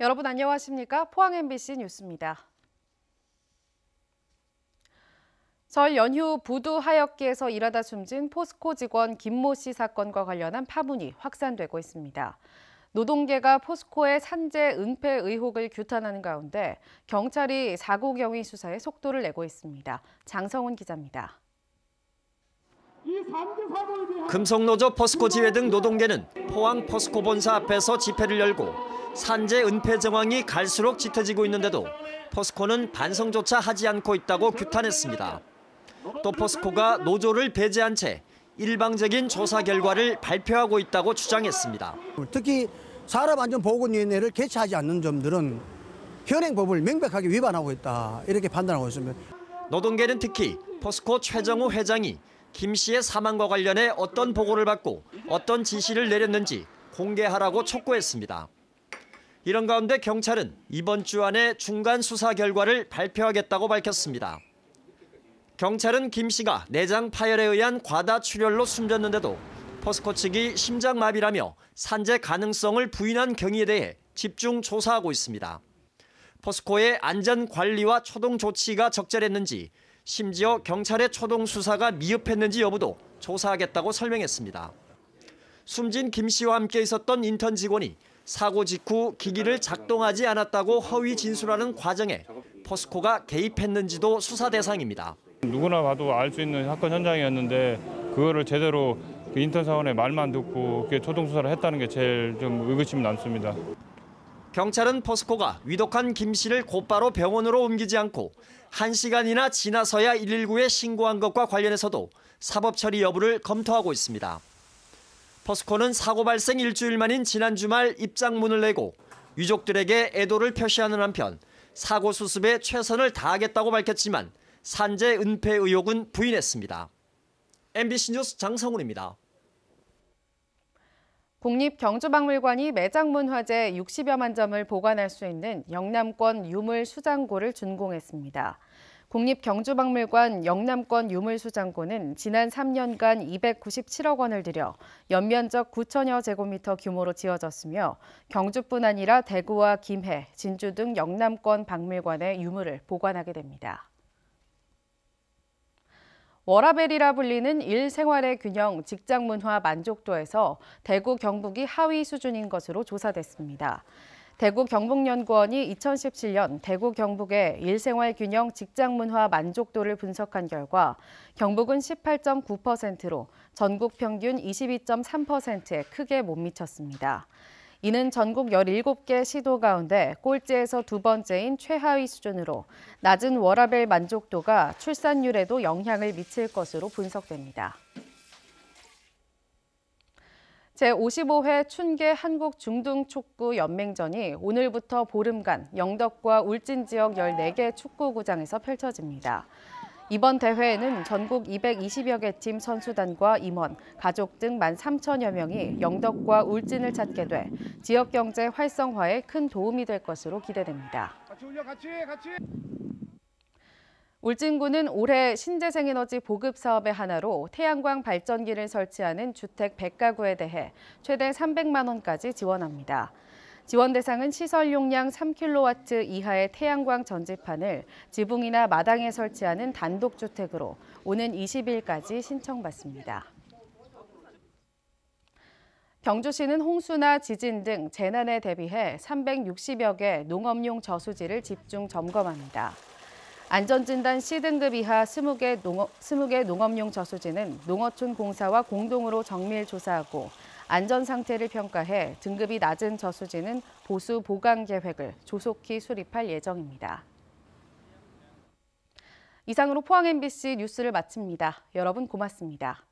여러분 안녕하십니까? 포항 MBC 뉴스입니다. 설 연휴 부두 하역기에서 일하다 숨진 포스코 직원 김모 씨 사건과 관련한 파문이 확산되고 있습니다. 노동계가 포스코의 산재 은폐 의혹을 규탄하는 가운데 경찰이 사고 경위 수사에 속도를 내고 있습니다. 장성훈 기자입니다. 금속노조 포스코 지회 등 노동계는 포항 포스코 본사 앞에서 집회를 열고 산재 은폐 정황이 갈수록 짙어지고 있는데도 포스코는 반성조차 하지 않고 있다고 규탄했습니다. 또 포스코가 노조를 배제한 채 일방적인 조사 결과를 발표하고 있다고 주장했습니다. 특히 산업안전보건위원회를 개최하지 않는 점들은 현행법을 명백하게 위반하고 있다, 이렇게 판단하고 있습니다. 노동계는 특히 포스코 최정우 회장이 김 씨의 사망과 관련해 어떤 보고를 받고 어떤 지시를 내렸는지 공개하라고 촉구했습니다. 이런 가운데 경찰은 이번 주 안에 중간 수사 결과를 발표하겠다고 밝혔습니다. 경찰은 김 씨가 내장 파열에 의한 과다 출혈로 숨졌는데도 포스코 측이 심장마비라며 산재 가능성을 부인한 경위에 대해 집중 조사하고 있습니다. 포스코의 안전 관리와 초동 조치가 적절했는지, 심지어 경찰의 초동 수사가 미흡했는지 여부도 조사하겠다고 설명했습니다. 숨진 김 씨와 함께 있었던 인턴 직원이 사고 직후 기기를 작동하지 않았다고 허위 진술하는 과정에 포스코가 개입했는지도 수사 대상입니다. 누구나 봐도 알 수 있는 사건 현장이었는데 그거를 제대로 인턴 사원의 말만 듣고 초동 수사를 했다는 게 제일 좀 의구심이 남습니다. 경찰은 포스코가 위독한 김 씨를 곧바로 병원으로 옮기지 않고 1시간이나 지나서야 119에 신고한 것과 관련해서도 사법 처리 여부를 검토하고 있습니다. 포스코는 사고 발생 일주일 만인 지난 주말 입장문을 내고 유족들에게 애도를 표시하는 한편 사고 수습에 최선을 다하겠다고 밝혔지만 산재 은폐 의혹은 부인했습니다. MBC 뉴스 장성훈입니다. 국립경주박물관이 매장문화재 60여만 점을 보관할 수 있는 영남권 유물수장고를 준공했습니다. 국립경주박물관 영남권 유물수장고는 지난 3년간 297억 원을 들여 연면적 9천여 제곱미터 규모로 지어졌으며 경주뿐 아니라 대구와 김해, 진주 등 영남권 박물관의 유물을 보관하게 됩니다. 워라밸이라 불리는 일생활의 균형, 직장문화 만족도에서 대구 경북이 하위 수준인 것으로 조사됐습니다. 대구 경북연구원이 2017년 대구 경북의 일생활 균형 직장문화 만족도를 분석한 결과 경북은 18.9%로 전국 평균 22.3%에 크게 못 미쳤습니다. 이는 전국 17개 시도 가운데 꼴찌에서 두 번째인 최하위 수준으로 낮은 워라밸 만족도가 출산율에도 영향을 미칠 것으로 분석됩니다. 제55회 춘계 한국중등축구연맹전이 오늘부터 보름간 영덕과 울진 지역 14개 축구구장에서 펼쳐집니다. 이번 대회에는 전국 220여 개 팀 선수단과 임원, 가족 등 13,000여 명이 영덕과 울진을 찾게 돼 지역 경제 활성화에 큰 도움이 될 것으로 기대됩니다. 같이. 울진군은 올해 신재생에너지 보급 사업의 하나로 태양광 발전기를 설치하는 주택 100가구에 대해 최대 300만 원까지 지원합니다. 지원 대상은 시설 용량 3kW 이하의 태양광 전지판을 지붕이나 마당에 설치하는 단독주택으로 오는 20일까지 신청받습니다. 경주시는 홍수나 지진 등 재난에 대비해 360여 개 농업용 저수지를 집중 점검합니다. 안전진단 C등급 이하 20개 농업용 저수지는 농어촌 공사와 공동으로 정밀 조사하고 안전 상태를 평가해 등급이 낮은 저수지는 보수 보강 계획을 조속히 수립할 예정입니다. 이상으로 포항 MBC 뉴스를 마칩니다. 여러분 고맙습니다.